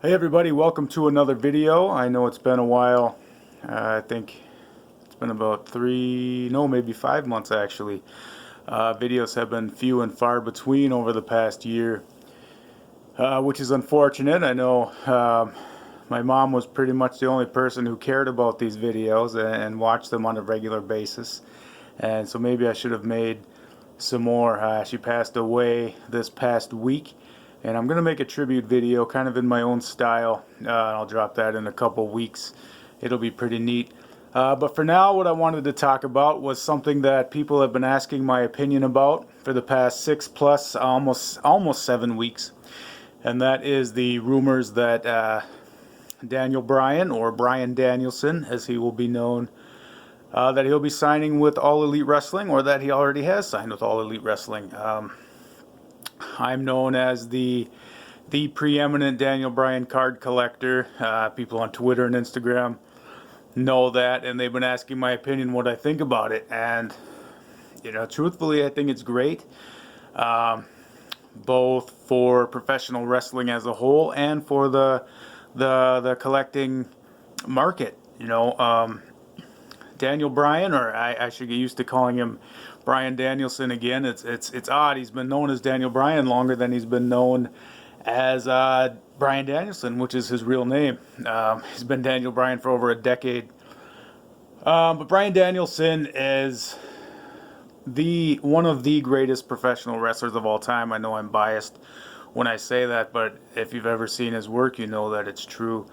Hey everybody, welcome to another video. I know it's been a while. I think it's been about maybe 5 months actually. Videos have been few and far between over the past year, which is unfortunate. I know my mom was pretty much the only person who cared about these videos and watched them on a regular basis. And so maybe I should have made some more. She passed away this past week. And I'm going to make a tribute video kind of in my own style. I'll drop that in a couple weeks. It'll be pretty neat. But for now, what I wanted to talk about was something that people have been asking my opinion about for the past 6 plus, almost 7 weeks. And that is the rumors that Daniel Bryan, or Bryan Danielson, as he will be known, that he'll be signing with All Elite Wrestling, or that he already has signed with All Elite Wrestling. I'm known as the preeminent Daniel Bryan card collector. People on Twitter and Instagram know that, and they've been asking my opinion, what I think about it. And truthfully, I think it's great, both for professional wrestling as a whole and for the collecting market. Daniel Bryan, or I should get used to calling him Bryan Danielson again. It's odd. He's been known as Daniel Bryan longer than he's been known as Bryan Danielson, which is his real name. He's been Daniel Bryan for over a decade. But Bryan Danielson is one of the greatest professional wrestlers of all time. I know I'm biased when I say that, but if you've ever seen his work, you know that it's true.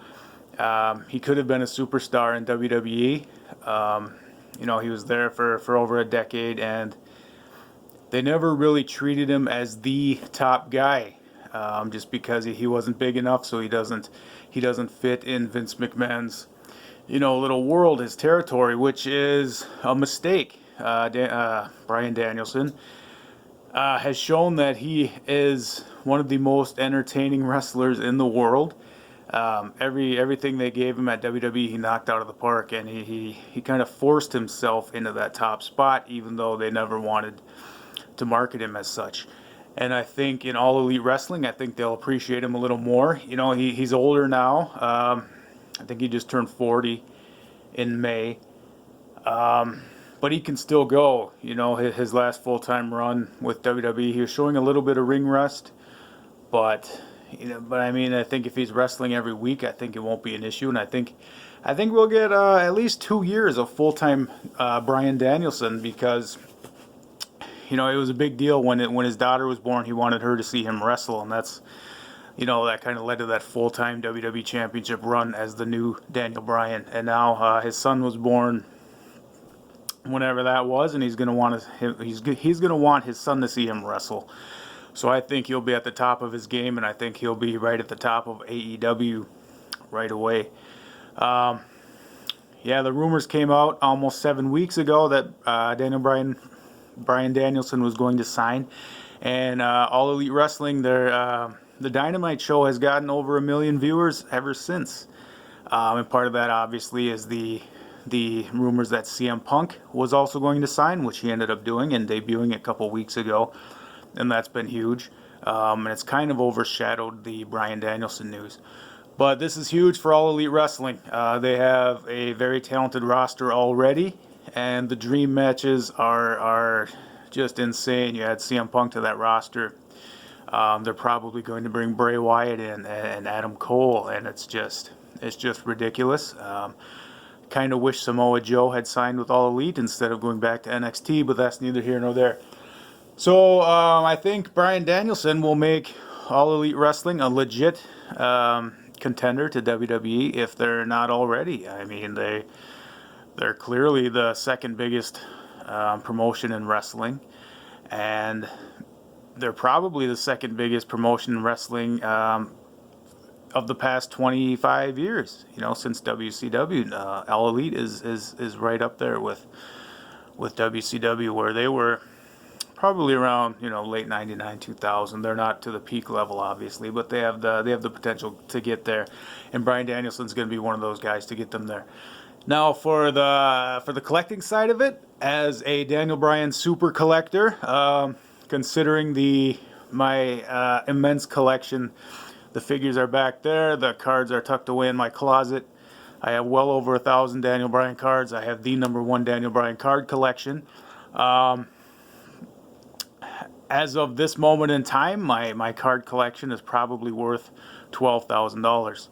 He could have been a superstar in WWE. He was there for over a decade, and they never really treated him as the top guy, just because he wasn't big enough. So he doesn't fit in Vince McMahon's little world, his territory, which is a mistake. Bryan Danielson has shown that he is one of the most entertaining wrestlers in the world. Everything they gave him at WWE, he knocked out of the park, and he kind of forced himself into that top spot, even though they never wanted to market him as such. And I think in All Elite Wrestling, I think they'll appreciate him a little more. He's older now. I think he just turned 40 in May. But he can still go. His last full-time run with WWE, he was showing a little bit of ring rust, but I mean, I think if he's wrestling every week, I think it won't be an issue, and I think we'll get at least 2 years of full-time Bryan Danielson, because it was a big deal when his daughter was born. He wanted her to see him wrestle, and that's that kind of led to that full-time WWE Championship run as the new Daniel Bryan. And now his son was born whenever that was, and he's gonna want his son to see him wrestle. So I think he'll be at the top of his game, and I think he'll be right at the top of AEW right away. The rumors came out almost 7 weeks ago that Bryan Danielson was going to sign, and All Elite Wrestling, the Dynamite show has gotten over 1 million viewers ever since. And part of that obviously is the rumors that CM Punk was also going to sign, which he ended up doing and debuting a couple weeks ago. And that's been huge, and it's kind of overshadowed the Bryan Danielson news. But this is huge for All Elite Wrestling. They have a very talented roster already, and the dream matches are just insane. You add CM Punk to that roster. They're probably going to bring Bray Wyatt in and Adam Cole, and it's just ridiculous. Kind of wish Samoa Joe had signed with All Elite instead of going back to NXT, but that's neither here nor there. So I think Bryan Danielson will make All Elite Wrestling a legit contender to WWE if they're not already. I mean, they're clearly the second biggest promotion in wrestling, and they're probably the second biggest promotion in wrestling of the past 25 years. Since WCW, All Elite is right up there with WCW, where they were probably around late 99, 2000. They're not to the peak level, obviously, but they have the potential to get there, and Bryan Danielson's going to be one of those guys to get them there. Now for the collecting side of it, as a Daniel Bryan super collector, considering my immense collection The figures are back there. The cards are tucked away in my closet. I have well over 1,000 Daniel Bryan cards. I have the #1 Daniel Bryan card collection. As of this moment in time, my card collection is probably worth $12,000.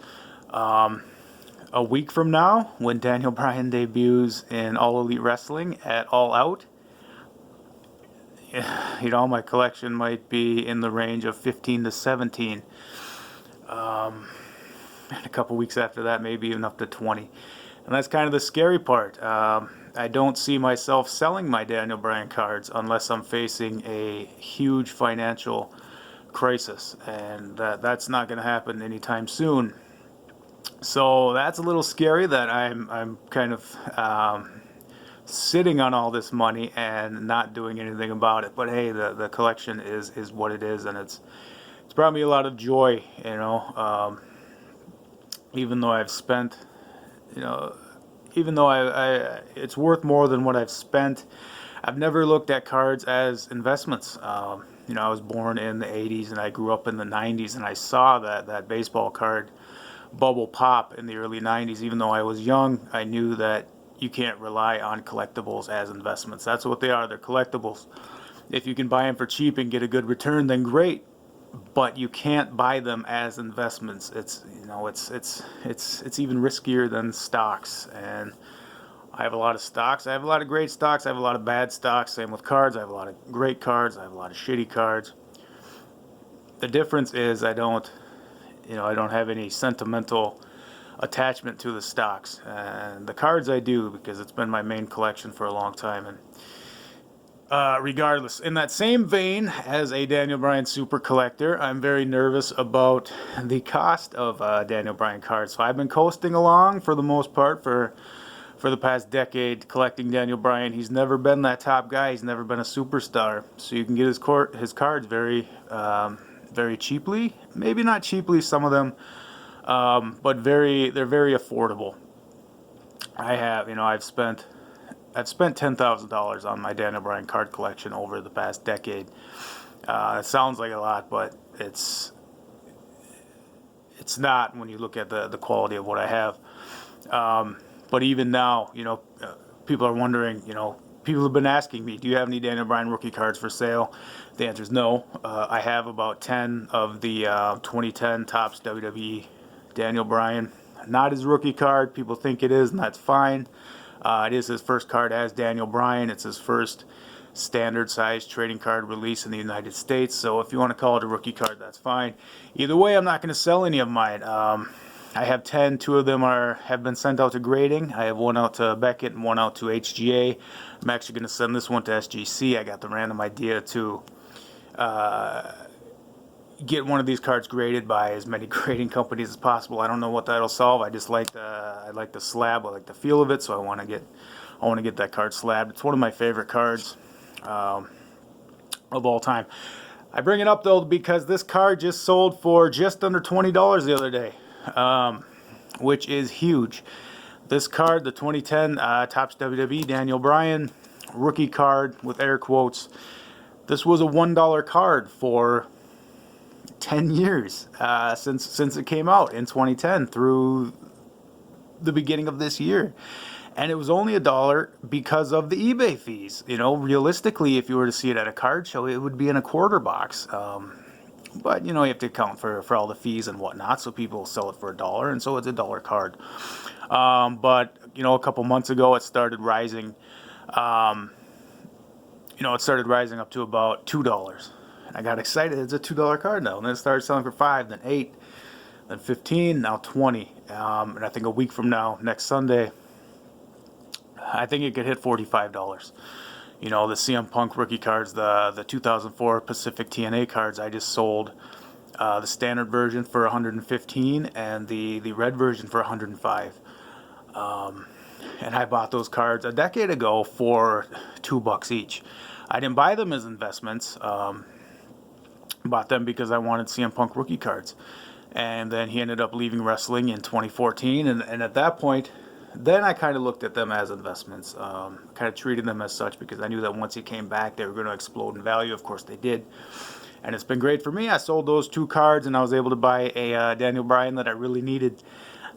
A week from now, when Daniel Bryan debuts in All Elite Wrestling at All Out, my collection might be in the range of 15 to 17. And a couple weeks after that, maybe even up to 20. And that's kind of the scary part. I don't see myself selling my Daniel Bryan cards unless I'm facing a huge financial crisis, and that's not going to happen anytime soon. So that's a little scary that I'm kind of sitting on all this money and not doing anything about it. But hey, the collection is what it is, and it's brought me a lot of joy, even though I've spent, even though it's worth more than what I've spent. I've never looked at cards as investments. I was born in the 80s and I grew up in the 90s, and I saw that baseball card bubble pop in the early 90s. Even though I was young, I knew that you can't rely on collectibles as investments. That's what they are. They're collectibles. If you can buy them for cheap and get a good return, then great. But you can't buy them as investments. It's even riskier than stocks. And I have a lot of stocks. I have a lot of great stocks. I have a lot of bad stocks. Same with cards. I have a lot of great cards. I have a lot of shitty cards. The difference is I don't have any sentimental attachment to the stocks. And the cards I do, because it's been my main collection for a long time. And regardless, in that same vein, as a Daniel Bryan super collector, I'm very nervous about the cost of Daniel Bryan cards. So I've been coasting along for the most part for the past decade collecting Daniel Bryan. He's never been that top guy. He's never been a superstar. So you can get his cards very very cheaply. Maybe not cheaply, some of them, but they're very affordable. I've spent $10,000 on my Daniel Bryan card collection over the past decade. It sounds like a lot, but it's not when you look at the quality of what I have. But even now, people are wondering, people have been asking me, do you have any Daniel Bryan rookie cards for sale? The answer is no. I have about 10 of the 2010 Topps WWE Daniel Bryan. Not his rookie card. People think it is, and that's fine. It is his first card as Daniel Bryan. It's his first standard size trading card release in the United States. So if you want to call it a rookie card, that's fine. Either way, I'm not going to sell any of mine. I have 10. 2 of them have been sent out to grading. I have one out to Beckett and one out to HGA. I'm actually going to send this one to SGC. I got the random idea to get one of these cards graded by as many grading companies as possible. I don't know what that'll solve. I just like I like the slab. I like the feel of it, so I want to get that card slabbed. It's one of my favorite cards of all time. I bring it up though because this card just sold for just under $20 the other day, which is huge. This card, the 2010 Topps WWE Daniel Bryan rookie card with air quotes. This was a $1 card for 10 years since it came out in 2010 through the beginning of this year. And it was only $1 because of the eBay fees. Realistically, if you were to see it at a card show, it would be in a quarter box. But, you have to account for all the fees and whatnot, so people sell it for $1, and so it's a $1 card. But, a couple months ago, it started rising. It started rising up to about $2. I got excited. It's a $2 card now. And then it started selling for $5, then $8, then $15, now $20. And I think a week from now, next Sunday, I think it could hit $45. The CM Punk rookie cards, the 2004 Pacific TNA cards, I just sold the standard version for $115 and the red version for $105. And I bought those cards a decade ago for $2 each. I didn't buy them as investments. Bought them because I wanted CM Punk rookie cards. And then he ended up leaving wrestling in 2014. And at that point, then I kind of looked at them as investments. Kind of treated them as such because I knew that once he came back, they were going to explode in value. Of course, they did. and it's been great for me. I sold those 2 cards, and I was able to buy a Daniel Bryan that I really needed,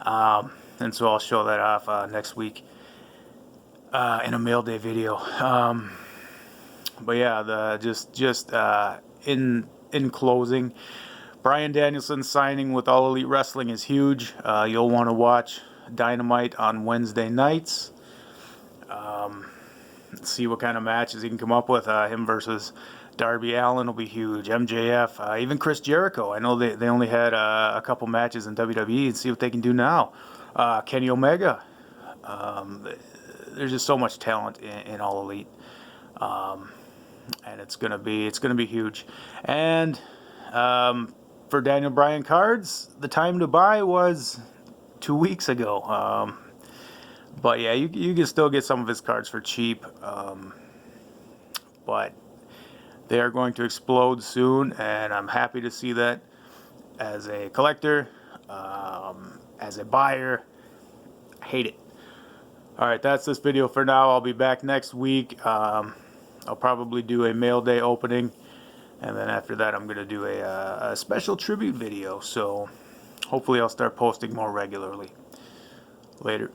and so I'll show that off next week in a mail day video. But yeah, in closing, Bryan Danielson signing with All Elite Wrestling is huge. You'll want to watch Dynamite on Wednesday nights. See what kind of matches he can come up with. Him versus Darby Allin will be huge. MJF, even Chris Jericho. I know they only had a couple matches in WWE, and see what they can do now. Kenny Omega. There's just so much talent in All Elite, and it's gonna be huge. And for Daniel Bryan cards, the time to buy was 2 weeks ago. But yeah, you can still get some of his cards for cheap. But they are going to explode soon, and I'm happy to see that as a collector, as a buyer. I hate it. Alright, that's this video for now. I'll be back next week. I'll probably do a mail day opening, and then after that I'm going to do a special tribute video. So hopefully I'll start posting more regularly. Later.